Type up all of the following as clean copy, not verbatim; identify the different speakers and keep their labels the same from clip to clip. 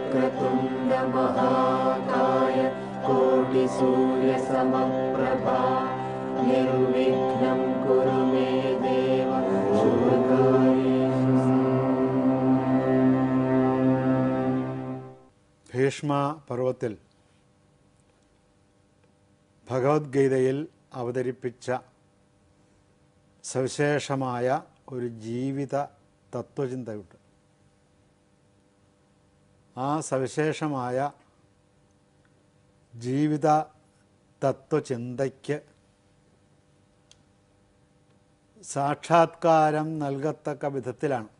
Speaker 1: വക്രതുണ്ഡ മഹാകായ കോടിസൂര്യസമപ്രഭാ നിർവിഘ്നം കുരു മേ ദേവ ശുഭകാര്യേഷു.
Speaker 2: ഭീഷ്മ പർവത്തിൽ ഭഗവത്ഗീതയിൽ അവതരിപ്പിച്ച സവിശേഷമായ ഒരു ജീവിത തത്വചിന്തയുണ്ട്. ആ സവിശേഷമായ ജീവിത തത്വചിന്തയ്ക്ക് സാക്ഷാത്കാരം നൽകത്തക്ക വിധത്തിലാണ്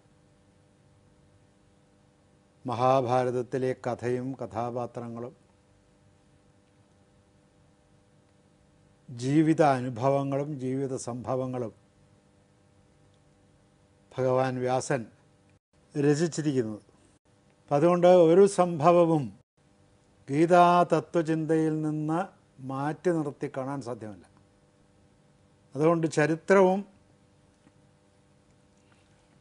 Speaker 2: മഹാഭാരതത്തിലെ കഥയും കഥാപാത്രങ്ങളും ജീവിത അനുഭവങ്ങളും ജീവിത സംഭവങ്ങളും ഭഗവാൻ വ്യാസൻ രചിച്ചിരിക്കുന്നത്. അപ്പം അതുകൊണ്ട് ഒരു സംഭവവും ഗീതാ തത്വചിന്തയിൽ നിന്ന് മാറ്റി നിർത്തി കാണാൻ സാധ്യമല്ല. അതുകൊണ്ട് ചരിത്രവും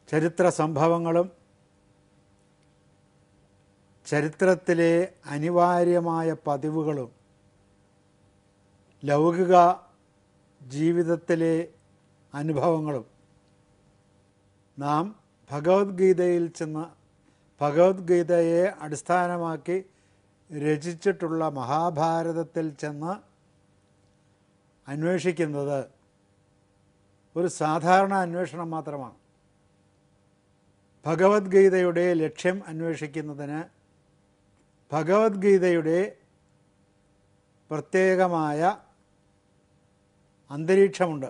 Speaker 2: ചരിത്ര സംഭവങ്ങളും ചരിത്രത്തിലെ അനിവാര്യമായ പതിവുകളും ലൗകിക ജീവിതത്തിലെ അനുഭവങ്ങളും നാം ഭഗവത്ഗീതയിൽ ചെന്ന് ഭഗവത്ഗീതയെ അടിസ്ഥാനമാക്കി രചിച്ചിട്ടുള്ള മഹാഭാരതത്തിൽ ചെന്ന് അന്വേഷിക്കുന്നത് ഒരു സാധാരണ അന്വേഷണം മാത്രമാണ്. ഭഗവത്ഗീതയുടെ ലക്ഷ്യം അന്വേഷിക്കുന്നതിന് ഭഗവത്ഗീതയുടെ പ്രത്യേകമായ അന്തരീക്ഷമുണ്ട്.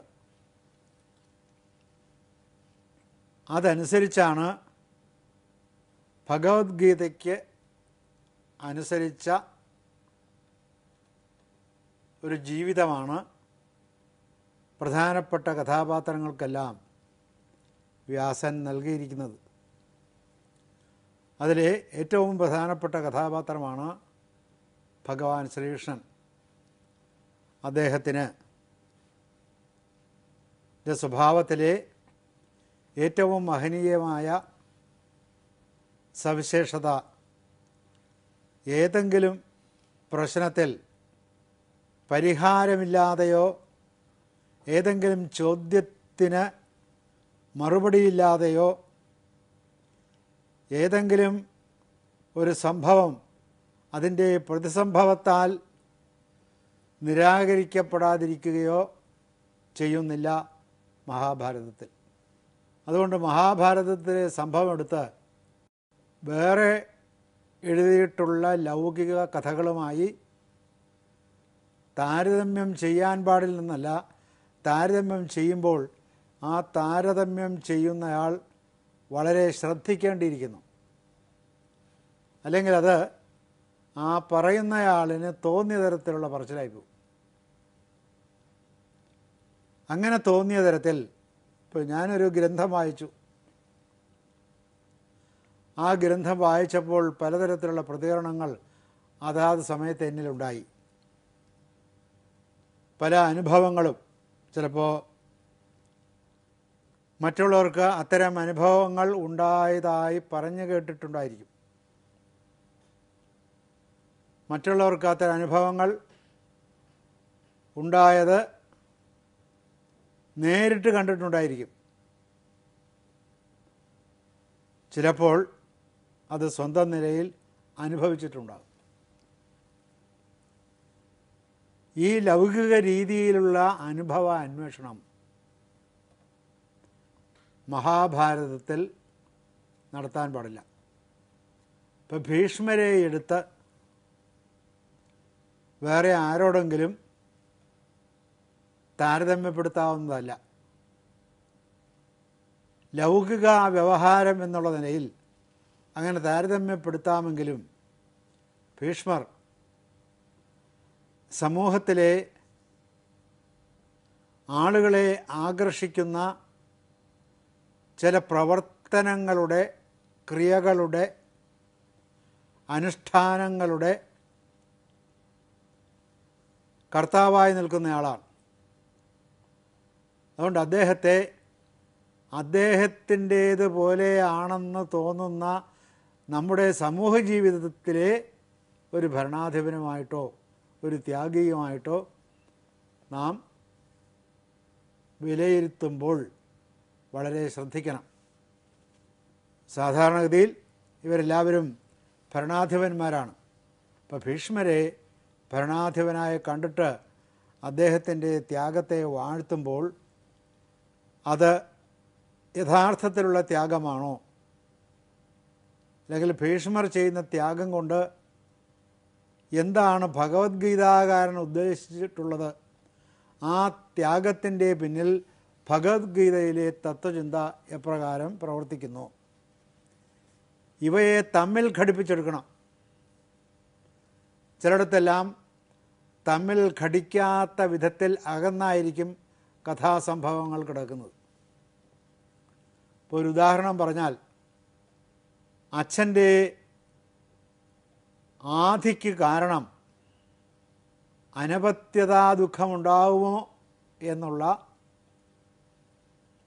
Speaker 2: അതനുസരിച്ചാണ് ഭഗവത്ഗീതയ്ക്ക് അനുസരിച്ച ഒരു ജീവിതമാണ് പ്രധാനപ്പെട്ട കഥാപാത്രങ്ങൾക്കെല്ലാം വ്യാസൻ നൽകിയിരിക്കുന്നത്. അതിലെ ഏറ്റവും പ്രധാനപ്പെട്ട കഥാപാത്രമാണ് ഭഗവാൻ ശ്രീകൃഷ്ണൻ. അദ്ദേഹത്തിന് സ്വഭാവത്തിലെ ഏറ്റവും മഹനീയമായ സവിശേഷത ഏതെങ്കിലും പ്രശ്നത്തിൽ പരിഹാരമില്ലാതെയോ ഏതെങ്കിലും ചോദ്യത്തിന് മറുപടിയില്ലാതെയോ ഏതെങ്കിലും ഒരു സംഭവം അതിൻ്റെ പ്രതിസംഭവത്താൽ നിരാകരിക്കപ്പെടാതിരിക്കുകയോ ചെയ്യുന്നില്ല മഹാഭാരതത്തിൽ. അതുകൊണ്ട് മഹാഭാരതത്തിലെ സംഭവം എടുത്ത് വേറെ എഴുതിയിട്ടുള്ള ലൗകിക കഥകളുമായി താരതമ്യം ചെയ്യാൻ പാടില്ലെന്നല്ല, താരതമ്യം ചെയ്യുമ്പോൾ ആ താരതമ്യം ചെയ്യുന്നയാൾ വളരെ ശ്രദ്ധിക്കേണ്ടിയിരിക്കുന്നു. അല്ലെങ്കിൽ അത് ആ പറയുന്നയാളിന് തോന്നിയ തരത്തിലുള്ള പറച്ചിലായി പോകും. അങ്ങനെ തോന്നിയ തരത്തിൽ ഇപ്പോൾ ഞാനൊരു ഗ്രന്ഥം വായിച്ചു. ആ ഗ്രന്ഥം വായിച്ചപ്പോൾ പലതരത്തിലുള്ള പ്രതികരണങ്ങൾ അതാത് സമയത്ത് എന്നിലുണ്ടായി. പല അനുഭവങ്ങളും ചിലപ്പോൾ മറ്റുള്ളവർക്ക് അത്തരം അനുഭവങ്ങൾ ഉണ്ടായതായി പറഞ്ഞു കേട്ടിട്ടുണ്ടായിരിക്കും. മറ്റുള്ളവർക്ക് അത്തരം അനുഭവങ്ങൾ ഉണ്ടായത് നേരിട്ട് കണ്ടിട്ടുണ്ടായിരിക്കും. ചിലപ്പോൾ അത് സ്വന്തം നിലയിൽ അനുഭവിച്ചിട്ടുണ്ടാകും. ഈ ലൗകിക രീതിയിലുള്ള അനുഭവ അന്വേഷണം മഹാഭാരതത്തിൽ നടത്താൻ പാടില്ല. ഇപ്പം ഭീഷ്മരെ എടുത്ത് വേറെ ആരോടെങ്കിലും താരതമ്യപ്പെടുത്താവുന്നതല്ല. ലൗകിക വ്യവഹാരം എന്നുള്ള നിലയിൽ അങ്ങനെ താരതമ്യപ്പെടുത്താമെങ്കിലും ഭീഷ്മർ സമൂഹത്തിലെ ആളുകളെ ആകർഷിക്കുന്ന ചില പ്രവർത്തനങ്ങളുടെ, ക്രിയകളുടെ, അനുഷ്ഠാനങ്ങളുടെ കർത്താവായി നിൽക്കുന്നയാളാണ്. അതുകൊണ്ട് അദ്ദേഹത്തെ അദ്ദേഹത്തിൻ്റേതുപോലെയാണെന്ന് തോന്നുന്ന നമ്മുടെ സമൂഹ ജീവിതത്തിലെ ഒരു ഭരണാധിപനുമായിട്ടോ ഒരു ത്യാഗിയുമായിട്ടോ നാം വിലയിരുത്തുമ്പോൾ വളരെ ശ്രദ്ധിക്കണം. സാധാരണഗതിയിൽ ഇവരെല്ലാവരും ഭരണാധിപന്മാരാണ്. അപ്പോൾ ഭീഷ്മരെ ഭരണാധിപനായി കണ്ടിട്ട് അദ്ദേഹത്തിൻ്റെ ത്യാഗത്തെ വാഴ്ത്തുമ്പോൾ അത് യഥാർത്ഥത്തിലുള്ള ത്യാഗമാണോ, അല്ലെങ്കിൽ ഭീഷ്മർ ചെയ്യുന്ന ത്യാഗം കൊണ്ട് എന്താണ് ഭഗവത്ഗീതാകാരൻ ഉദ്ദേശിച്ചിട്ടുള്ളത്, ആ ത്യാഗത്തിൻ്റെ പിന്നിൽ ഭഗവത്ഗീതയിലെ തത്വചിന്ത എപ്രകാരം പ്രവർത്തിക്കുന്നു, ഇവയെ തമ്മിൽ ഘടിപ്പിച്ചെടുക്കണം. ചിലയിടത്തെല്ലാം തമ്മിൽ ഘടിക്കാത്ത വിധത്തിൽ അകന്നായിരിക്കും കഥാസംഭവങ്ങൾ കിടക്കുന്നത്. ഇപ്പോൾ ഒരു ഉദാഹരണം പറഞ്ഞാൽ, അച്ഛൻ്റെ ആധിക്ക് കാരണം അനപത്യതാ ദുഃഖമുണ്ടാവുമോ എന്നുള്ള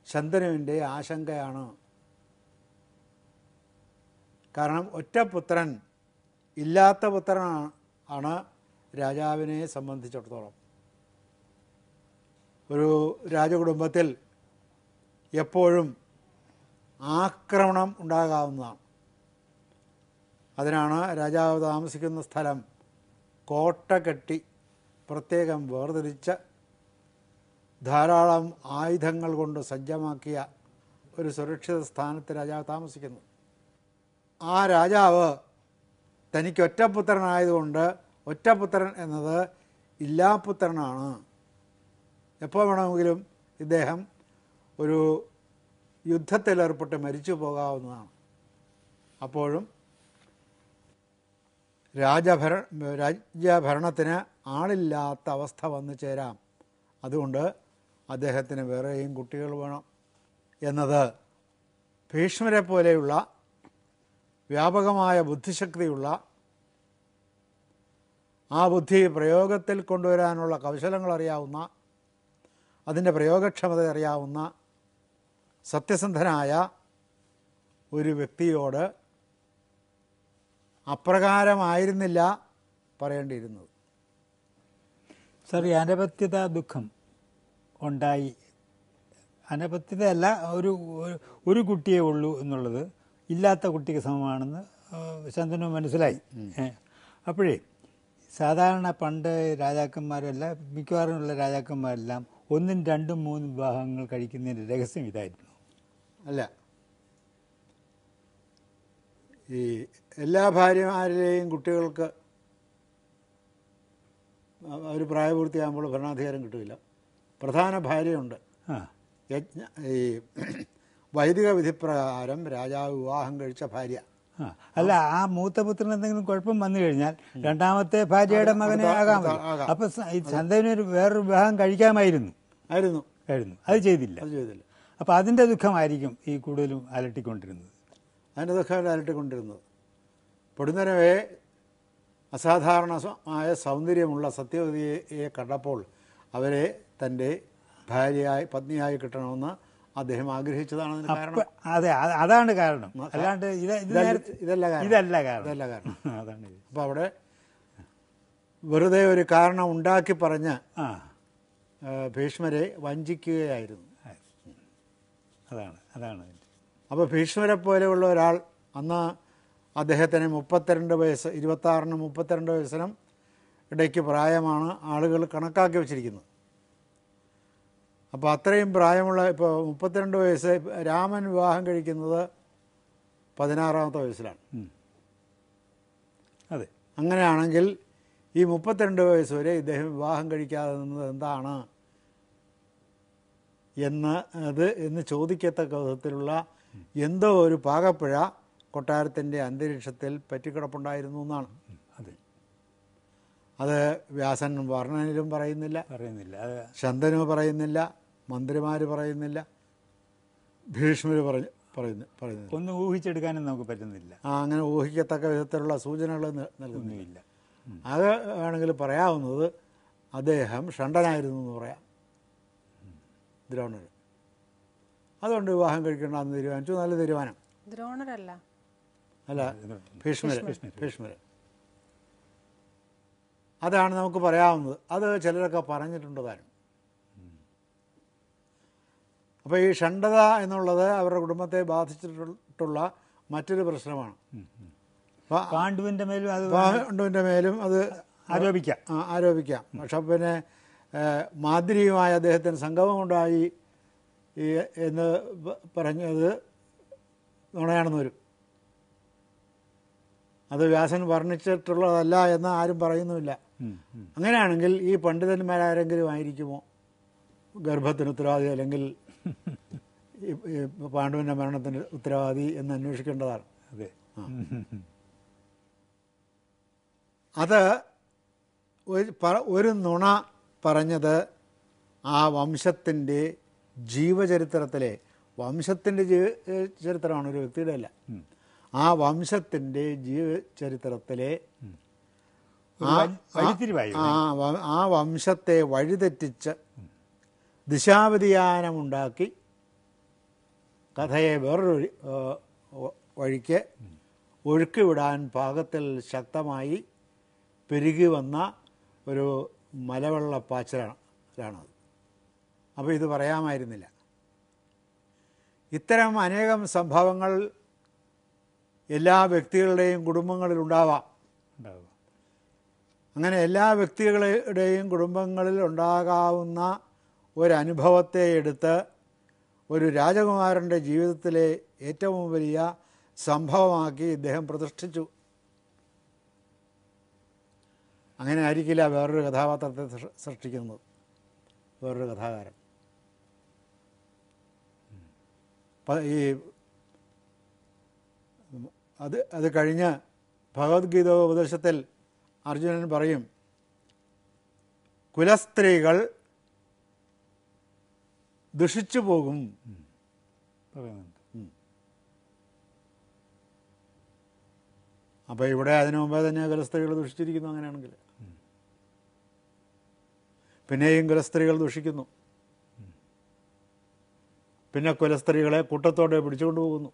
Speaker 2: ശന്തനുവിൻ്റെ ആശങ്കയാണ്. കാരണം ഒറ്റപുത്രൻ ഇല്ലാത്ത പുത്രനാണ് ആണ് രാജാവിനെ സംബന്ധിച്ചിടത്തോളം. ഒരു രാജകുടുംബത്തിൽ എപ്പോഴും ആക്രമണം ഉണ്ടാകാവുന്നതാണ്. അതിനാണ് രാജാവ് താമസിക്കുന്ന സ്ഥലം കോട്ട കെട്ടി പ്രത്യേകം വേർതിരിച്ച് ധാരാളം ആയുധങ്ങൾ കൊണ്ട് സജ്ജമാക്കിയ ഒരു സുരക്ഷിത സ്ഥാനത്ത് രാജാവ് താമസിക്കുന്നു. ആ രാജാവ് തനിക്ക് ഒറ്റപുത്രനായതുകൊണ്ട് ഒറ്റപുത്രൻ എന്നത് ഇല്ലാപുത്രനാണ്. എപ്പോൾ വേണമെങ്കിലും ഇദ്ദേഹം ഒരു യുദ്ധത്തിലേർപ്പെട്ട് മരിച്ചു പോകാവുന്നതാണ്. അപ്പോഴും രാജ്യഭരണത്തിന് ആളില്ലാത്ത അവസ്ഥ വന്നു ചേരാം. അതുകൊണ്ട് അദ്ദേഹത്തിന് വേറെയും കുട്ടികൾ വേണം എന്നത് ഭീഷ്മരെ പോലെയുള്ള വ്യാപകമായ ബുദ്ധിശക്തിയുള്ള, ആ ബുദ്ധി പ്രയോഗത്തിൽ കൊണ്ടുവരാനുള്ള കൗശലങ്ങൾ അറിയാവുന്ന, അതിൻ്റെ പ്രയോഗക്ഷമത അറിയാവുന്ന സത്യസന്ധനായ ഒരു വ്യക്തിയോട് അപ്രകാരമായിരുന്നില്ല പറയേണ്ടിയിരുന്നത്.
Speaker 3: സാർ, ഈ അനപത്യത ദുഃഖം ഉണ്ടായി, അനപത്യതയല്ല, ഒരു കുട്ടിയേ ഉള്ളൂ എന്നുള്ളത് ഇല്ലാത്ത കുട്ടിക്ക് സമമാണെന്ന് ശന്തനു മനസ്സിലായി. അപ്പോഴേ സാധാരണ പണ്ട് രാജാക്കന്മാരെല്ലാം, മിക്കവാറുമുള്ള രാജാക്കന്മാരെല്ലാം 1, 2, 3 വിവാഹങ്ങൾ കഴിക്കുന്നതിൻ്റെ രഹസ്യം ഇതായിരുന്നു.
Speaker 2: അല്ല, ഈ എല്ലാ ഭാര്യമാരിലെയും കുട്ടികൾക്ക് ഒരു പ്രായപൂർത്തിയാകുമ്പോൾ ഭരണാധികാരം കിട്ടില്ല. പ്രധാന ഭാര്യയുണ്ട്. ഈ വൈദിക വിധിപ്രകാരം രാജാവ് വിവാഹം കഴിച്ച ഭാര്യ.
Speaker 3: അല്ല, ആ മൂത്ത പുത്രന് എന്തെങ്കിലും കുഴപ്പം വന്നു കഴിഞ്ഞാൽ രണ്ടാമത്തെ ഭാര്യയുടെ മകനെ ആകാമല്ലോ. അപ്പൊ ശന്തനു വേറൊരു വിവാഹം കഴിക്കാമായിരുന്നു. അത് ചെയ്തില്ല. അപ്പൊ അതിന്റെ ദുഃഖമായിരിക്കും ഈ കൂടുതലും അലട്ടിക്കൊണ്ടിരുന്നത്.
Speaker 2: അതിൻ്റെ ദുഃഖം അലട്ടിക്കൊണ്ടിരുന്നത്. പൊടുന്നനവേ അസാധാരണമായ സൗന്ദര്യമുള്ള സത്യവതിയെ കണ്ടപ്പോൾ അവരെ തൻ്റെ ഭാര്യയായി, പത്നിയായി കിട്ടണമെന്ന് അദ്ദേഹം ആഗ്രഹിച്ചതാണ് അതിന് കാരണം.
Speaker 3: അതെ, അതാണ് കാരണം. അല്ലാണ്ട് ഇതല്ല കാരണം.
Speaker 2: അതാണ്. അപ്പോൾ അവിടെ വെറുതെ ഒരു കാരണം ഉണ്ടാക്കി പറഞ്ഞ് ഭീഷ്മരെ വഞ്ചിക്കുകയായിരുന്നു.
Speaker 3: അതാണ്.
Speaker 2: അപ്പോൾ ഭീഷ്മരെ പോലെയുള്ള ഒരാൾ, അന്ന് അദ്ദേഹത്തിന് 32 വയസ്സ്, 26-നും 32 വയസ്സിനും ഇടയ്ക്ക് പ്രായമാണ് ആളുകൾ കണക്കാക്കി വച്ചിരിക്കുന്നത്. അപ്പോൾ അത്രയും പ്രായമുള്ള, ഇപ്പോൾ 32 വയസ്സ്, രാമൻ വിവാഹം കഴിക്കുന്നത് 16-ാമത്തെ വയസ്സിലാണ്.
Speaker 3: അതെ.
Speaker 2: അങ്ങനെയാണെങ്കിൽ ഈ 32 വയസ്സ് വരെ ഇദ്ദേഹം വിവാഹം കഴിക്കാതെ നിന്നത് എന്താണ് എന്ന് ചോദിക്കത്തക്ക വിധത്തിലുള്ള എന്തോ ഒരു പാകപ്പിഴ കൊട്ടാരത്തിൻ്റെ അന്തരീക്ഷത്തിൽ പറ്റിക്കിടപ്പുണ്ടായിരുന്നു എന്നാണ്. അത് വ്യാസൻ വർണ്ണനിലും പറയുന്നില്ല, ശന്തനു പറയുന്നില്ല, മന്ത്രിമാർ പറയുന്നില്ല, ഭീഷ്മർ പറയുന്നില്ല.
Speaker 3: ഒന്നും ഊഹിച്ചെടുക്കാനും നമുക്ക് പറ്റുന്നില്ല.
Speaker 2: അങ്ങനെ ഊഹിക്കത്തക്ക വിധത്തിലുള്ള സൂചനകൾ നൽകുന്നില്ല. അത് വേണമെങ്കിൽ പറയാവുന്നത് അദ്ദേഹം ഷണ്ടനായിരുന്നു എന്ന് പറയാം, ദ്രോണർ. അതുകൊണ്ട് വിവാഹം കഴിക്കേണ്ടെന്ന് തീരുമാനിച്ചു. നല്ല തീരുമാനം.
Speaker 4: ദ്രോണരല്ല,
Speaker 2: അല്ല, ഭീഷ്മർ. അതാണ് നമുക്ക് പറയാവുന്നത്. അത് ചിലരൊക്കെ പറഞ്ഞിട്ടുണ്ട് താനും. അപ്പോൾ ഈ ഷണ്ഡത എന്നുള്ളത് അവരുടെ കുടുംബത്തെ ബാധിച്ചിട്ടുള്ള മറ്റൊരു പ്രശ്നമാണ്.
Speaker 3: പാണ്ഡുവിൻ്റെ
Speaker 2: മേലും അത് ആരോപിക്കാം. പക്ഷെ പിന്നെ മാദ്രിയുമായി അദ്ദേഹത്തിന് സംഗമമുണ്ടായി എന്ന് പറഞ്ഞത് നുണയാണെന്ന് വരും. അത് വ്യാസൻ വർണ്ണിച്ചിട്ടുള്ളതല്ല എന്ന് ആരും പറയുന്നുമില്ല. അങ്ങനെയാണെങ്കിൽ ഈ പണ്ഡിതന്മാരാരെങ്കിലും ആയിരിക്കുമോ ഗർഭത്തിന് ഉത്തരവാദി, അല്ലെങ്കിൽ പാണ്ഡുവിൻ്റെ മരണത്തിന് ഉത്തരവാദി എന്ന് അന്വേഷിക്കേണ്ടതാണ്.
Speaker 3: അതെ.
Speaker 2: അത് ഒരു നുണ പറഞ്ഞത് ആ വംശത്തിൻ്റെ ജീവചരിത്രത്തിലെ, വംശത്തിൻ്റെ ചരിത്രമാണ്, ഒരു വ്യക്തിയുടെ അല്ല, ആ വംശത്തിൻ്റെ ജീവചരിത്രത്തിലെ ആ വംശത്തെ വഴിതെറ്റിച്ച് ദിശാവ്യതിയാനമുണ്ടാക്കി കഥയെ വേറൊരു വഴിക്ക് ഒഴുക്കിവിടാൻ പാകത്തിൽ ശക്തമായി പെരുകി വന്ന ഒരു മലവെള്ളപ്പാച്ചിലാണത്. അപ്പോൾ ഇത് പറയാമായിരുന്നില്ല. ഇത്തരം അനേകം സംഭവങ്ങൾ എല്ലാ വ്യക്തികളുടെയും കുടുംബങ്ങളിൽ ഉണ്ടാവാം. അങ്ങനെ എല്ലാ വ്യക്തികളുടെയും കുടുംബങ്ങളിൽ ഉണ്ടാകാവുന്ന ഒരനുഭവത്തെ എടുത്ത് ഒരു രാജകുമാരൻ്റെ ജീവിതത്തിലെ ഏറ്റവും വലിയ സംഭവമാക്കി ഇദ്ദേഹം പ്രതിഷ്ഠിച്ചു. അങ്ങനെ ആയിരിക്കില്ല വേറൊരു കഥാപാത്രത്തെ സൃഷ്ടിക്കുന്നത്, വേറൊരു കഥാകാരൻ. ഈ അത് കഴിഞ്ഞ് ഭഗവത്ഗീത ഉപദേശത്തിൽ അർജുനൻ പറയും, കുലസ്ത്രീകൾ ദുഷിച്ചു പോകും. അപ്പോൾ ഇവിടെ അതിനു മുമ്പേ തന്നെ കുലസ്ത്രീകൾ ദുഷിച്ചിരിക്കുന്നു. അങ്ങനെയാണെങ്കിൽ പിന്നെയും കുലസ്ത്രീകൾ ദുഷിക്കുന്നു. പിന്നെ കുലസ്ത്രീകളെ കൂട്ടത്തോടെ പിടിച്ചുകൊണ്ടു പോകുന്നു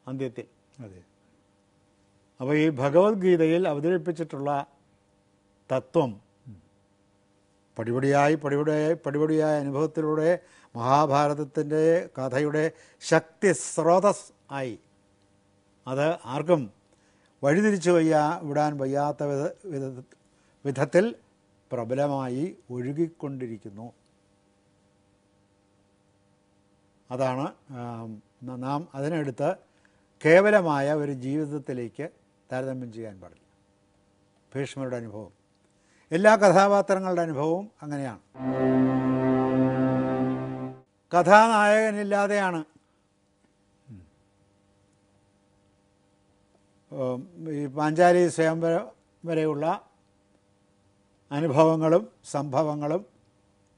Speaker 2: അന്ത്യത്തിൽ.
Speaker 3: അതെ.
Speaker 2: അപ്പോൾ ഈ ഭഗവത്ഗീതയിൽ അവതരിപ്പിച്ചിട്ടുള്ള തത്വം പടിപടിയായ അനുഭവത്തിലൂടെ മഹാഭാരതത്തിൻ്റെ കഥയുടെ ശക്തി സ്രോതസ് ആയി. അത് ആർക്കും വഴിതിരിച്ചു വിടാൻ വയ്യാത്ത വിധത്തിൽ പ്രബലമായി ഒഴുകിക്കൊണ്ടിരിക്കുന്നു. അതാണ് നാം അതിനെടുത്ത് കേവലമായ ഒരു ജീവിതത്തിലേക്ക് താരതമ്യം ചെയ്യാൻ പാടില്ല. ഭീഷ്മരുടെ അനുഭവം, എല്ലാ കഥാപാത്രങ്ങളുടെ അനുഭവവും അങ്ങനെയാണ്. കഥാനായകനില്ലാതെയാണ് ഈ പാഞ്ചാലി സ്വയംവരം വരെയുള്ള അനുഭവങ്ങളും സംഭവങ്ങളും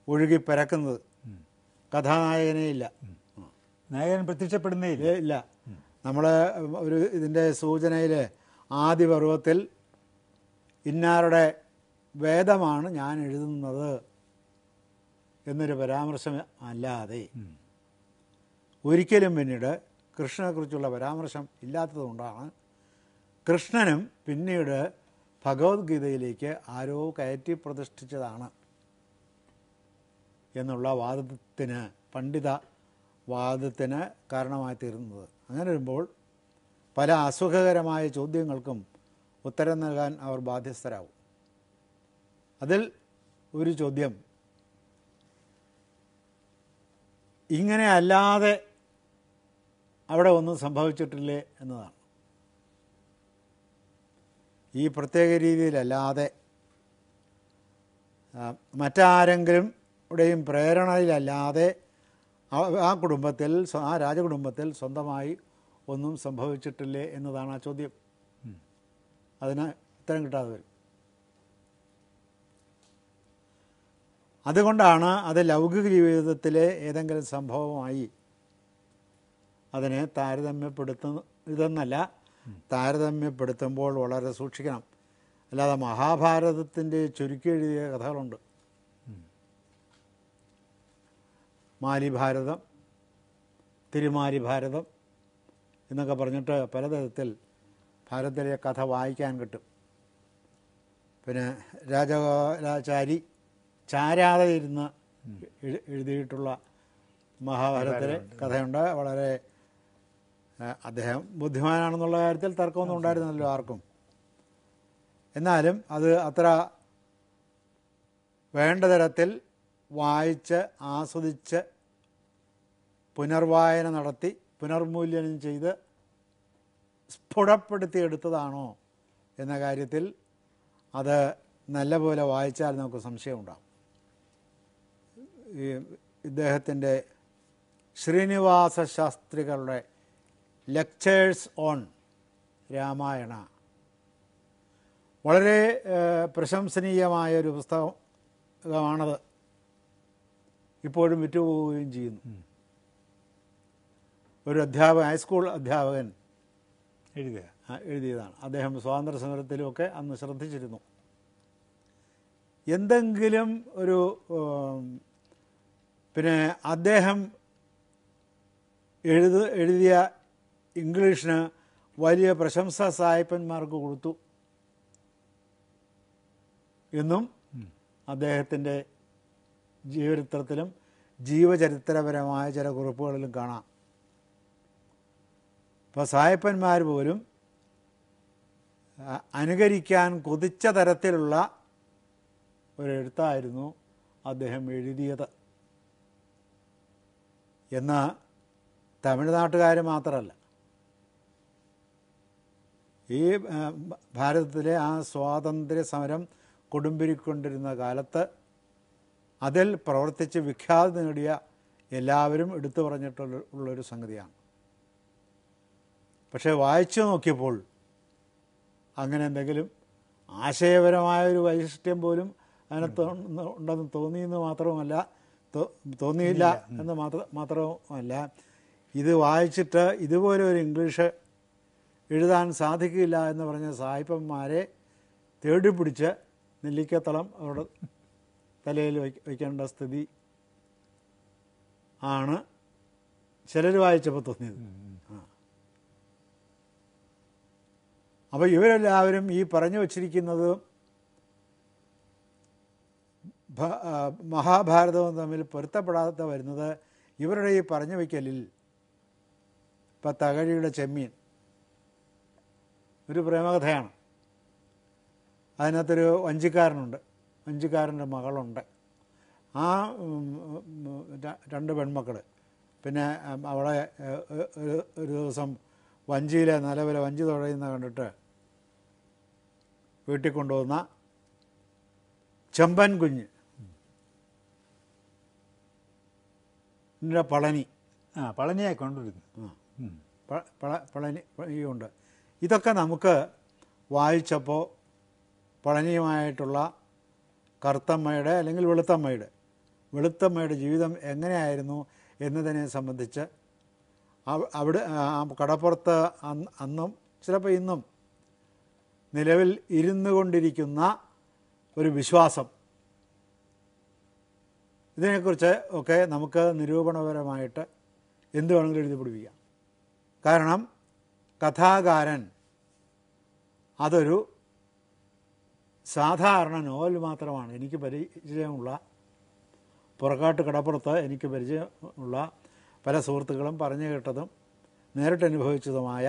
Speaker 2: ഒഴുകിപ്പരക്കുന്നത്. കഥാനായകനേ ഇല്ല,
Speaker 3: നായകൻ പ്രത്യക്ഷപ്പെടുന്നേ
Speaker 2: ഇല്ല. നമ്മൾ ഒരു ഇതിൻ്റെ സൂചനയിൽ ആദ്യ പർവ്വത്തിൽ ഇന്നാരുടെ വേദമാണ് ഞാൻ എഴുതുന്നത് എന്നൊരു പരാമർശം അല്ലാതെ ഒരിക്കലും പിന്നീട് കൃഷ്ണനെക്കുറിച്ചുള്ള പരാമർശം ഇല്ലാത്തതുകൊണ്ടാണ് കൃഷ്ണനും പിന്നീട് ഭഗവത്ഗീതയിലേക്ക് ആരോ കയറ്റി പ്രതിഷ്ഠിച്ചതാണ് എന്നുള്ള വാദത്തിന്, പണ്ഡിത വാദത്തിന് കാരണമായി തീരുന്നത്. അങ്ങനെ വരുമ്പോൾ പല അസുഖകരമായ ചോദ്യങ്ങൾക്കും ഉത്തരം നൽകാൻ അവർ ബാധ്യസ്ഥരാകും. അതിൽ ഒരു ചോദ്യം, ഇങ്ങനെ അല്ലാതെ അവിടെ ഒന്നും സംഭവിച്ചിട്ടില്ലേ എന്നതാണ്. ഈ പ്രത്യേക രീതിയിലല്ലാതെ മറ്റാരെങ്കിലും ഉടെയും പ്രേരണയിലല്ലാതെ ആ കുടുംബത്തിൽ, ആ രാജകുടുംബത്തിൽ സ്വന്തമായി ഒന്നും സംഭവിച്ചിട്ടില്ലേ എന്നതാണ് ആ ചോദ്യം. അതിന് ഉത്തരം കിട്ടാതെ വരും. അതുകൊണ്ടാണ് അത് ലൗകിക ജീവിതത്തിലെ ഏതെങ്കിലും സംഭവമായി അതിനെ ഇതെന്നല്ല, താരതമ്യപ്പെടുത്തുമ്പോൾ വളരെ സൂക്ഷിക്കണം. അല്ലാതെ മഹാഭാരതത്തിൻ്റെ ചുരുക്കി എഴുതിയ കഥകളുണ്ട്. മാലിഭാരതം, തിരുമാലിഭാരതം എന്നൊക്കെ പറഞ്ഞിട്ട് പലതരത്തിൽ ഭാരതത്തിലെ കഥ വായിക്കാൻ കിട്ടും. പിന്നെ രാജഗോപാലാചാരി ചാരാതെ ഇരുന്ന് എഴുതിയിട്ടുള്ള മഹാഭാരതത്തിലെ കഥയുണ്ട്. വളരെ അദ്ദേഹം ബുദ്ധിമാനാണെന്നുള്ള കാര്യത്തിൽ തർക്കമൊന്നും ഉണ്ടായിരുന്നല്ലോ ആർക്കും. എന്നാലും അത് അത്ര വേണ്ട തരത്തിൽ വായിച്ച് ആസ്വദിച്ച് പുനർവായന നടത്തി പുനർമൂല്യനം ചെയ്ത് സ്ഫുടപ്പെടുത്തിയെടുത്തതാണോ എന്ന കാര്യത്തിൽ അത് നല്ലപോലെ വായിച്ചാൽ നമുക്ക് സംശയമുണ്ടാകും. ഈ ഇദ്ദേഹത്തിൻ്റെ ശ്രീനിവാസ ശാസ്ത്രികളുടെ ലെക്ചേഴ്സ് ഓൺ രാമായണ വളരെ പ്രശംസനീയമായൊരു പുസ്തകമാണത്. ഇപ്പോഴും വിറ്റുപോവുകയും ചെയ്യുന്നു. ഒരു അധ്യാപകൻ, ഹൈസ്കൂൾ അധ്യാപകൻ എഴുതിയതാണ്. അദ്ദേഹം സ്വാതന്ത്ര്യ സമരത്തിലുമൊക്കെ അന്ന് ശ്രദ്ധിച്ചിരുന്നു. എന്തെങ്കിലും ഒരു പിന്നെ അദ്ദേഹം എഴുതിയ ഇംഗ്ലീഷിന് വലിയ പ്രശംസ സായിപ്പന്മാർക്ക് കൊടുത്തു എന്നും അദ്ദേഹത്തിൻ്റെ ജീവചരിത്രത്തിലും ജീവചരിത്രപരമായ ചില കുറിപ്പുകളിലും കാണാം. ഇപ്പോൾ സായപ്പന്മാർ പോലും അനുകരിക്കാൻ കൊതിച്ച തരത്തിലുള്ള ഒരെഴുത്തായിരുന്നു അദ്ദേഹം എഴുതിയത് എന്ന് തമിഴ്നാട്ടുകാർ മാത്രമല്ല, ഈ ഭാരതത്തിലെ ആ സ്വാതന്ത്ര്യ സമരം കൊടുമ്പിരിക്കൊണ്ടിരുന്ന കാലത്ത് അതിൽ പ്രവർത്തിച്ച് വിഖ്യാതി നേടിയ എല്ലാവരും എടുത്തു പറഞ്ഞിട്ടുള്ളൊരു സംഗതിയാണ്. പക്ഷേ വായിച്ചു നോക്കിയപ്പോൾ അങ്ങനെ എന്തെങ്കിലും ആശയപരമായൊരു വൈശിഷ്ട്യം പോലും അതിനകത്ത് ഉണ്ടെന്ന് തോന്നിയെന്ന് മാത്രവുമല്ല, തോന്നിയില്ല എന്ന് മാത്രവുമല്ല, ഇത് വായിച്ചിട്ട് ഇതുപോലെ ഒരു ഇംഗ്ലീഷ് എഴുതാൻ സാധിക്കില്ല എന്ന് പറഞ്ഞ സായിപ്പന്മാരെ തേടി പിടിച്ച് നെല്ലിക്കത്തളം അവിടെ തലയിൽ വയ്ക്കേണ്ട സ്ഥിതി ആണ് ചിലർ വായിച്ചപ്പോൾ തോന്നിയത്. അപ്പോൾ ഇവരെല്ലാവരും ഈ പറഞ്ഞു വച്ചിരിക്കുന്നത് മഹാഭാരതവും തമ്മിൽ പൊരുത്തപ്പെടാതെ വരുന്നത് ഇവരുടെ ഈ പറഞ്ഞു വയ്ക്കലിൽ. ഇപ്പം തകഴിയുടെ ചെമ്മീൻ ഒരു പ്രേമകഥയാണ്. അതിനകത്തൊരു വഞ്ചിക്കാരനുണ്ട്, വഞ്ചിക്കാരൻ്റെ മകളുണ്ട്. ആ രണ്ട് പെൺമക്കൾ പിന്നെ അവളെ ഒരു ദിവസം വഞ്ചിയിലെ നിലവിലെ വഞ്ചി തുഴയുന്ന കണ്ടിട്ട് വീട്ടിൽ കൊണ്ടുവന്ന ചെമ്പൻ കുഞ്ഞ്
Speaker 3: പളനിയായി കൊണ്ടുവരുന്നു.
Speaker 2: പളനിയുണ്ട്. ഇതൊക്കെ നമുക്ക് വായിച്ചപ്പോൾ പളനിയുമായിട്ടുള്ള കറുത്തമ്മയുടെ അല്ലെങ്കിൽ വെളുത്തമ്മയുടെ ജീവിതം എങ്ങനെയായിരുന്നു എന്നതിനെ സംബന്ധിച്ച് അവിടെ കടപ്പുറത്ത് അന്നും ചിലപ്പോൾ ഇന്നും നിലവിൽ ഇരുന്നു കൊണ്ടിരിക്കുന്ന ഒരു വിശ്വാസം, ഇതിനെക്കുറിച്ച് ഒക്കെ നമുക്ക് നിരൂപണപരമായിട്ട് എന്ത് വേണമെങ്കിലും എഴുതി പിടിപ്പിക്കാം. കാരണം കഥാകാരൻ അതൊരു സാധാരണ നോവൽ മാത്രമാണ്. എനിക്ക് പരിചയമുള്ള പുറക്കാട്ട് കടപ്പുറത്ത് എനിക്ക് പരിചയമുള്ള പല സുഹൃത്തുക്കളും പറഞ്ഞു കേട്ടതും നേരിട്ട് അനുഭവിച്ചതുമായ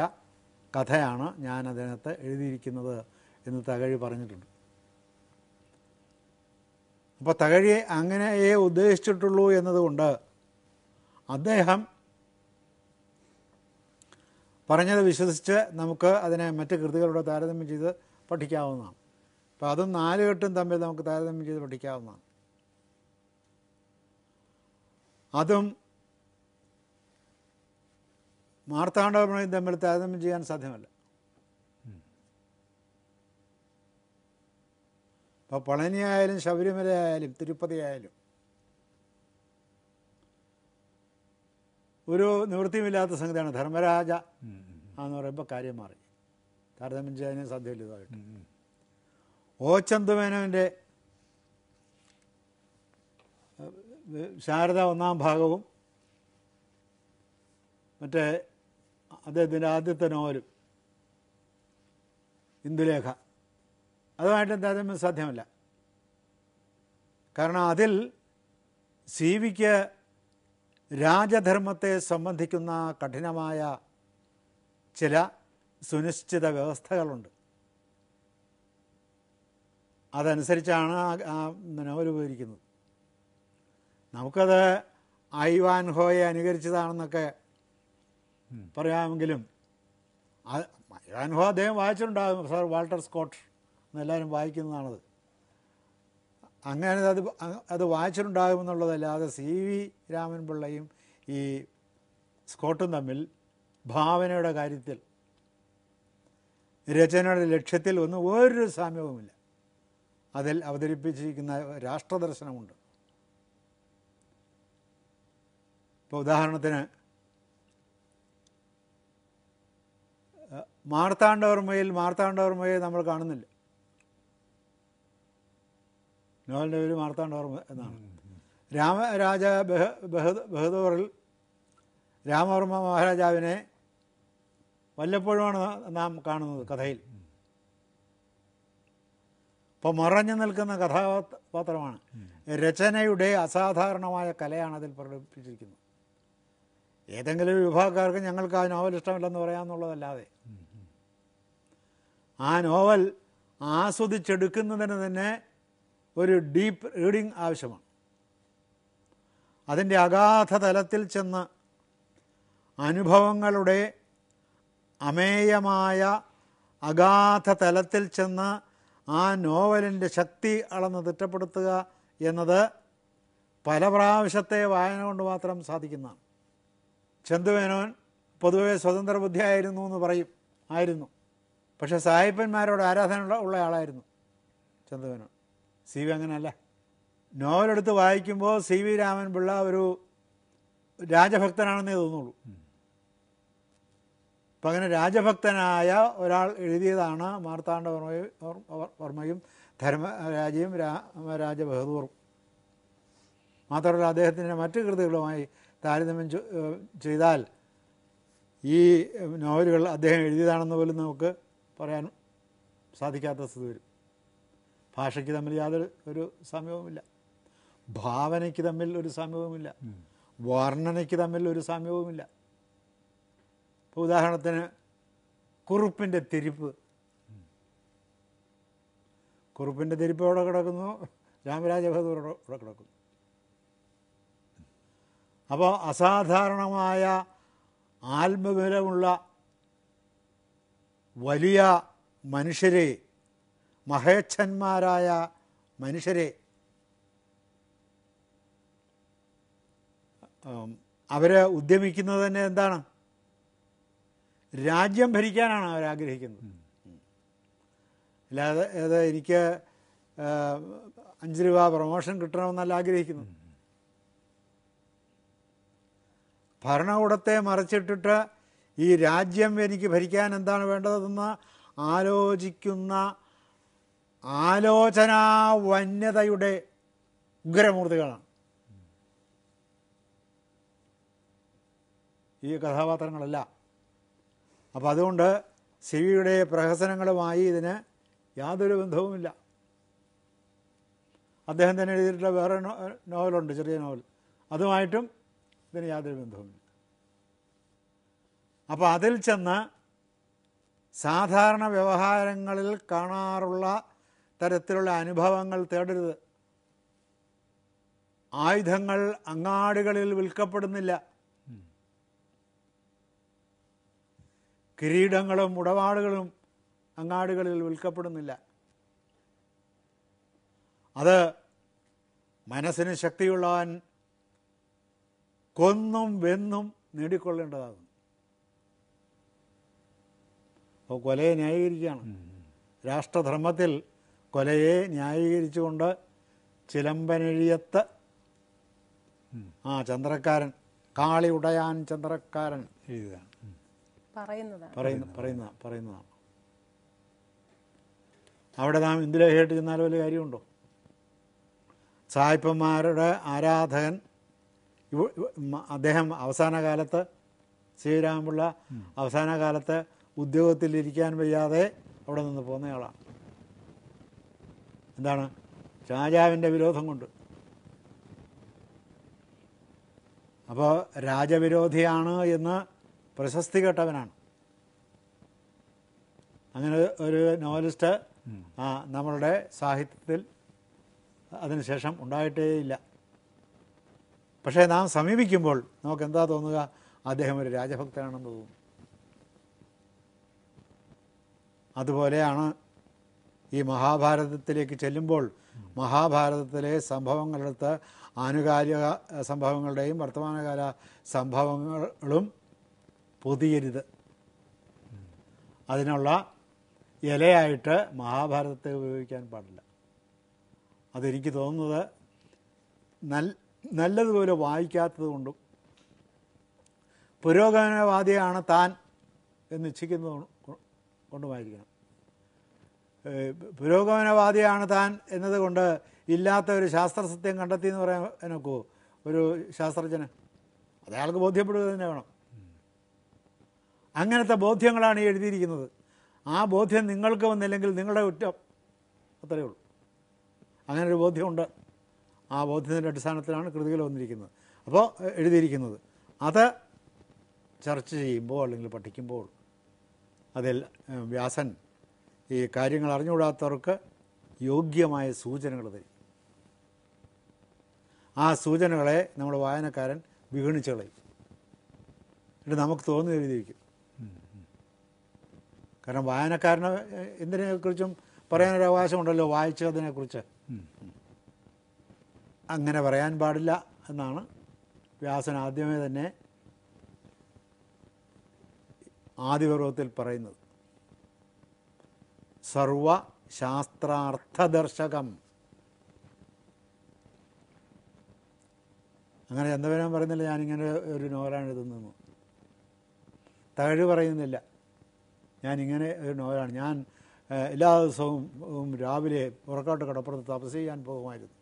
Speaker 2: കഥയാണ് ഞാൻ അതിനകത്ത് എഴുതിയിരിക്കുന്നത് എന്ന് തകഴി പറഞ്ഞിട്ടുണ്ട്. അപ്പോൾ തകഴിയെ അങ്ങനെയേ ഉദ്ദേശിച്ചിട്ടുള്ളൂ എന്നതുകൊണ്ട് അദ്ദേഹം പറഞ്ഞത് വിശ്വസിച്ച് നമുക്ക് അതിനെ മറ്റ് കൃതികളുടെ താരതമ്യം ചെയ്ത് പഠിക്കാവുന്നതാണ്. അപ്പോൾ അതും നാലുകെട്ടും തമ്മിൽ നമുക്ക് താരതമ്യം ചെയ്ത് പഠിക്കാവുന്നതാണ്. അതും മാർത്താണ്ഡവർമ്മയും തമ്മിൽ താരതമ്യം ചെയ്യാൻ സാധ്യമല്ല. ഇപ്പോൾ പളനി ആയാലും ശബരിമല ആയാലും തിരുപ്പതി ആയാലും ഒരു നിവൃത്തിയുമില്ലാത്ത സംഗതിയാണ്. ധർമ്മരാജ എന്ന് പറയുമ്പോൾ കാര്യം മാറി, താരതമ്യം ചെയ്യാനേ സാധ്യമില്ല ഇതായിട്ട്. ഓച്ചന്തുമേനോൻ്റെ ശാരദ 1-ാം ഭാഗവും മറ്റേ അദ്ദേഹത്തിൻ്റെ ആദ്യത്തെ നോവലും ഇന്ദുലേഖ, അതുമായിട്ട് താരതമ്യം സാധ്യമല്ല. കാരണം അതിൽ സി.വിക്ക് രാജധർമ്മത്തെ സംബന്ധിക്കുന്ന കഠിനമായ ചില സുനിശ്ചിത വ്യവസ്ഥകളുണ്ട്. അതനുസരിച്ചാണ് ആ നോവൽ പോയിരിക്കുന്നത്. നമുക്കത് ഐവാൻ ഹോയെ അനുകരിച്ചതാണെന്നൊക്കെ പറയാമെങ്കിലും ഐവാൻ ഹോ അദ്ദേഹം വായിച്ചിട്ടുണ്ടാകും. സർ വാൾട്ടർ സ്കോട്ട് എന്നെല്ലാവരും വായിക്കുന്നതാണത്. അങ്ങനെ അത് വായിച്ചിട്ടുണ്ടാകുമെന്നുള്ളതല്ലാതെ സി.വി. രാമൻപിള്ളയും ഈ സ്കോട്ടും തമ്മിൽ ഭാവനയുടെ കാര്യത്തിൽ, രചനയുടെ ലക്ഷ്യത്തിൽ ഒന്നും ഒരു സാമ്യവുമില്ല. അതിൽ അവതരിപ്പിച്ചിരിക്കുന്ന രാഷ്ട്രദർശനമുണ്ട്. ഇപ്പോൾ ഉദാഹരണത്തിന് മാർത്താണ്ഡവർമ്മയെ നമ്മൾ കാണുന്നില്ല. നോവലിൻ്റെ പേര് മാർത്താണ്ഡവർമ്മ എന്നാണ്. രാമരാജ ബഹദൂറിൽ രാമവർമ്മ മഹാരാജാവിനെ വല്ലപ്പോഴുമാണ് നാം കാണുന്നത് കഥയിൽ. അപ്പോൾ മറഞ്ഞു നിൽക്കുന്ന കഥാപാത്രമാണ്. രചനയുടെ അസാധാരണമായ കലയാണ് അതിൽ പ്രകടിപ്പിച്ചിരിക്കുന്നത്. ഏതെങ്കിലും ഒരു വിഭാഗക്കാർക്ക് ഞങ്ങൾക്ക് ആ നോവൽ ഇഷ്ടമില്ലെന്ന് പറയാമെന്നുള്ളതല്ലാതെ ആ നോവൽ ആസ്വദിച്ചെടുക്കുന്നതിന് തന്നെ ഒരു ഡീപ്പ് റീഡിങ് ആവശ്യമാണ്. അതിൻ്റെ അഗാധ തലത്തിൽ ചെന്ന് അനുഭവങ്ങളുടെ അമേയമായ അഗാധ തലത്തിൽ ചെന്ന് ആ നോവലിൻ്റെ ശക്തി അളന്ന് തിട്ടപ്പെടുത്തുക എന്നത് പല പ്രാവശ്യത്തെ വായന കൊണ്ട് മാത്രം സാധിക്കുന്നതാണ്. ചന്തുമേനോൻ പൊതുവെ സ്വതന്ത്ര ബുദ്ധിയായിരുന്നു എന്ന് പറയും, ആയിരുന്നു. പക്ഷേ സായിപ്പന്മാരോട് ആരാധന ഉള്ള ആളായിരുന്നു ചന്തുമേനോൻ. സി.വി. അങ്ങനെയല്ല. നോവലെടുത്ത് വായിക്കുമ്പോൾ സി.വി. രാമൻപിള്ള ഒരു രാജഭക്തനാണെന്നേ തോന്നുള്ളൂ. അപ്പം അങ്ങനെ രാജഭക്തനായ ഒരാൾ എഴുതിയതാണ് മാർത്താണ്ഡവർമ്മയും ധർമ്മരാജയും രാമരാജ ബഹദൂറും. മാത്രമല്ല അദ്ദേഹത്തിൻ്റെ മറ്റ് കൃതികളുമായി താരതമ്യം ചെയ്താൽ ഈ നോവലുകൾ അദ്ദേഹം എഴുതിയതാണെന്ന് പോലും നമുക്ക് പറയാൻ സാധിക്കാത്ത സ്ഥിതി വരും. ഭാഷയ്ക്ക് തമ്മിൽ യാതൊരു സാമ്യവുമില്ല, ഭാവനയ്ക്ക് തമ്മിൽ ഒരു സാമ്യവുമില്ല, വർണ്ണനയ്ക്ക് തമ്മിൽ ഒരു സാമ്യവുമില്ല. ഇപ്പോൾ ഉദാഹരണത്തിന് കുറുപ്പിൻ്റെ തിരിപ്പ് എവിടെ കിടക്കുന്നു? രാമരാജ ബഹദൂർ ഇവിടെ കിടക്കുന്നു. അപ്പോൾ അസാധാരണമായ ആത്മബലമുള്ള വലിയ മനുഷ്യരെ, മഹേച്ഛന്മാരായ മനുഷ്യരെ അവരെ ഉദ്യമിക്കുന്നത് തന്നെ എന്താണ്? രാജ്യം ഭരിക്കാനാണ് അവരാഗ്രഹിക്കുന്നത്. അല്ലാതെ എനിക്ക് 5 രൂപ പ്രൊമോഷൻ കിട്ടണമെന്നല്ല ആഗ്രഹിക്കുന്നത്. ഭരണകൂടത്തെ മറച്ചിട്ടിട്ട് ഈ രാജ്യം എനിക്ക് ഭരിക്കാൻ എന്താണ് വേണ്ടതെന്ന് ആലോചിക്കുന്ന ആലോചനാ വന്യതയുടെ ഉഗ്രമൂർത്തികളാണ് ഈ കഥാപാത്രങ്ങളെല്ലാം. അപ്പോൾ അതുകൊണ്ട് സി.വിയുടെ പ്രഹസനങ്ങളുമായി ഇതിന് യാതൊരു ബന്ധവുമില്ല. അദ്ദേഹം തന്നെ എഴുതിയിട്ടുള്ള വേറെ നോവലുണ്ട്, ചെറിയ നോവൽ, അതുമായിട്ടും ഇതിന് യാതൊരു ബന്ധവുമില്ല. അപ്പോൾ അതിൽ ചെന്ന് സാധാരണ വ്യവഹാരങ്ങളിൽ കാണാറുള്ള തരത്തിലുള്ള അനുഭവങ്ങൾ തേടരുത്. ആയുധങ്ങൾ അങ്ങാടികളിൽ വിൽക്കപ്പെടുന്നില്ല. കിരീടങ്ങളും ഉടപാടുകളും അങ്ങാടികളിൽ വിൽക്കപ്പെടുന്നില്ല. അത് മനസ്സിന് ശക്തിയുള്ളവൻ കൊന്നും വെന്നും നേടിക്കൊള്ളേണ്ടതാകുന്നു. അപ്പോൾ കൊലയെ ന്യായീകരിക്കുകയാണ്. രാഷ്ട്രധർമ്മത്തിൽ കൊലയെ ന്യായീകരിച്ചുകൊണ്ട് ചിലമ്പനെഴിയത്ത് ചന്ദ്രക്കാരൻ, കാളി ഉടയാൻ ചന്ദ്രക്കാരൻ എഴുതുകയാണ്, പറയുന്നതാണ്. അവിടെ നാം ഇന്ദുലേഖയായിട്ട് ചെന്നാൽ വലിയ കാര്യമുണ്ടോ? സായിപ്പന്മാരുടെ ആരാധകൻ അദ്ദേഹം അവസാന കാലത്ത് ശ്രീരാമപിള്ള അവസാന കാലത്ത് ഉദ്യോഗത്തിലിരിക്കാൻ വയ്യാതെ അവിടെ നിന്ന് പോകുന്നയാളാണ്. എന്താണ്? രാജാവിൻ്റെ വിരോധം കൊണ്ട്. അപ്പോൾ രാജവിരോധിയാണ് എന്ന് പ്രശസ്തി കേട്ടവനാണ്. അങ്ങനെ ഒരു നോവലിസ്റ്റ് നമ്മളുടെ സാഹിത്യത്തിൽ അതിനുശേഷം ഉണ്ടായിട്ടേയില്ല. പക്ഷേ നാം സമീപിക്കുമ്പോൾ നമുക്ക് എന്താ തോന്നുക? അദ്ദേഹം ഒരു രാജഭക്തനാണെന്ന് തോന്നും. അതുപോലെയാണ് ഈ മഹാഭാരതത്തിലേക്ക് ചെല്ലുമ്പോൾ മഹാഭാരതത്തിലെ സംഭവങ്ങളെടുത്ത് ആനുകാലിക സംഭവങ്ങളുടെയും വർത്തമാനകാല സംഭവങ്ങളും പൊതിയരുത്. അതിനുള്ള ഇലയായിട്ട് മഹാഭാരതത്തെ ഉപയോഗിക്കാൻ പാടില്ല. അതെനിക്ക് തോന്നുന്നത് നല്ലതുപോലെ വായിക്കാത്തത് കൊണ്ടും പുരോഗമനവാദിയാണ് താൻ എന്ന് ഇച്ഛിക്കുന്നത് കൊണ്ടുമായിരിക്കണം. പുരോഗമനവാദിയാണ് താൻ എന്നതുകൊണ്ട് ഇല്ലാത്ത ഒരു ശാസ്ത്രസത്യം കണ്ടെത്തി എന്ന് പറയാൻ നോക്കുമോ ഒരു ശാസ്ത്രജ്ഞന്? അയാൾക്ക് ബോധ്യപ്പെടുക തന്നെ വേണം. അങ്ങനത്തെ ബോധ്യങ്ങളാണ് ഈ എഴുതിയിരിക്കുന്നത്. ആ ബോധ്യം നിങ്ങൾക്ക് വന്നില്ലെങ്കിൽ നിങ്ങളുടെ കുറ്റം, അത്രയേ ഉള്ളൂ. അങ്ങനൊരു ബോധ്യമുണ്ട്. ആ ബോധ്യത്തിൻ്റെ അടിസ്ഥാനത്തിലാണ് കൃതികൾ വന്നിരിക്കുന്നത്. അപ്പോൾ എഴുതിയിരിക്കുന്നത് അത് ചർച്ച ചെയ്യുമ്പോൾ അല്ലെങ്കിൽ പഠിക്കുമ്പോൾ അതിൽ വ്യാസൻ ഈ കാര്യങ്ങൾ അറിഞ്ഞുകൂടാത്തവർക്ക് യോഗ്യമായ സൂചനകൾ തരും. ആ സൂചനകളെ നമ്മുടെ വായനക്കാരൻ വിഗണിച്ച് കളയും. എന്നിട്ട് നമുക്ക് തോന്നി എഴുതി വയ്ക്കും. കാരണം വായനക്കാരന് എന്തിനെക്കുറിച്ചും പറയാനൊരു അവകാശമുണ്ടല്ലോ, വായിച്ചതിനെക്കുറിച്ച്. അങ്ങനെ പറയാൻ പാടില്ല എന്നാണ് വ്യാസൻ ആദ്യമേ തന്നെ ആദിപർവത്തിൽ പറയുന്നത്. സർവശാസ്ത്രാർത്ഥദർശകം. അങ്ങനെ ചന്ദവനം പറയുന്നില്ല ഞാനിങ്ങനെ ഒരു നോവലാണ് എഴുതുന്നതെന്ന്. തകഴ് പറയുന്നില്ല ഞാനിങ്ങനെ ഒരു നോവലാണ്. ഞാൻ എല്ലാ ദിവസവും രാവിലെ പുറക്കാട്ട് കടപ്പുറത്ത് തപസ് ചെയ്യാൻ പോകുമായിരുന്നു.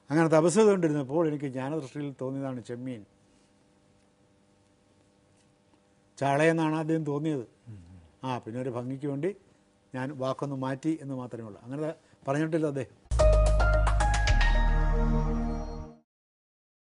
Speaker 2: അങ്ങനെ തപസ് ചെയ്തുകൊണ്ടിരുന്നപ്പോൾ എനിക്ക് ജ്ഞാനദൃഷ്ടിയിൽ തോന്നിയതാണ് ചെമ്മീൻ. ചാളയെന്നാണ് ആദ്യം തോന്നിയത്. പിന്നെ ഒരു ഭംഗിക്ക് വേണ്ടി ഞാൻ വാക്കൊന്ന് മാറ്റി എന്ന് മാത്രമേ ഉള്ളൂ. അങ്ങനെ പറഞ്ഞിട്ടില്ല അദ്ദേഹം.